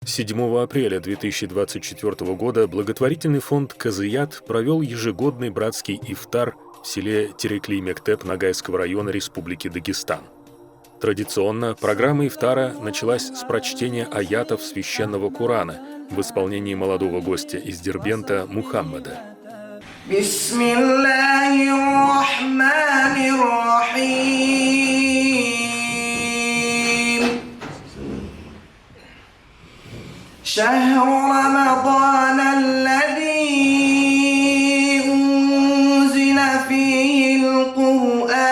7 апреля 2024 года благотворительный фонд «Казыят» провел ежегодный братский ифтар в селе Терекли-Мектеп Ногайского района Республики Дагестан. Традиционно программа ифтара началась с прочтения аятов священного Корана в исполнении молодого гостя из Дербента Мухаммада. شهر رمضان الذي أنزل فيه القرآن.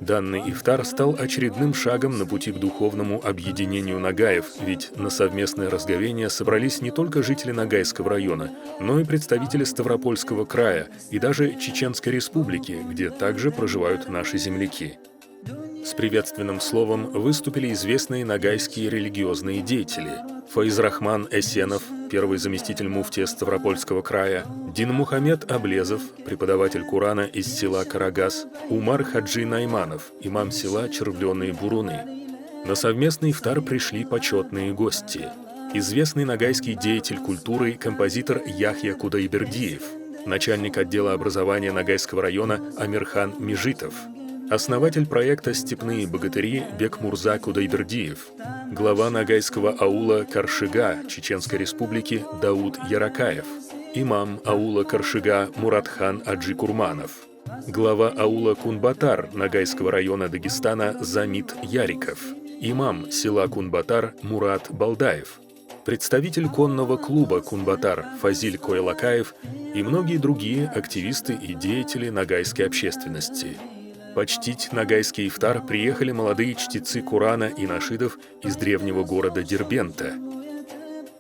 Данный ифтар стал очередным шагом на пути к духовному объединению нагаев, ведь на совместное разговение собрались не только жители Ногайского района, но и представители Ставропольского края и даже Чеченской республики, где также проживают наши земляки. С приветственным словом выступили известные ногайские религиозные деятели: Фаизрахман Эсенов, первый заместитель муфтия Ставропольского края, Динмухамед Аблезов, преподаватель Корана из села Карагас, Умар Хаджи Найманов, имам села Червленые Буруны. На совместный ифтар пришли почетные гости: известный ногайский деятель культуры, композитор Яхья Кудайбердиев, начальник отдела образования Ногайского района Амирхан Межитов, основатель проекта «Степные богатыри» Бекмурза Кудайбердиев, глава ногайского аула Каршига Чеченской республики Дауд Яракаев, имам аула Каршига Муратхан Аджи Курманов, глава аула Кунбатар Ногайского района Дагестана Замит Яриков, имам села Кунбатар Мурат Балдаев, представитель конного клуба Кунбатар Фазиль Койлакаев и многие другие активисты и деятели ногайской общественности. Почтить ногайский ифтар приехали молодые чтецы Корана и нашидов из древнего города Дербента.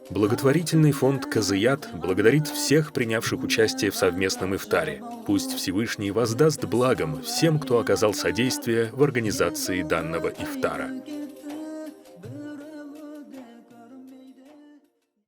Благотворительный фонд «Казыят» благодарит всех принявших участие в совместном ифтаре. Пусть Всевышний воздаст благом всем, кто оказал содействие в организации данного ифтара.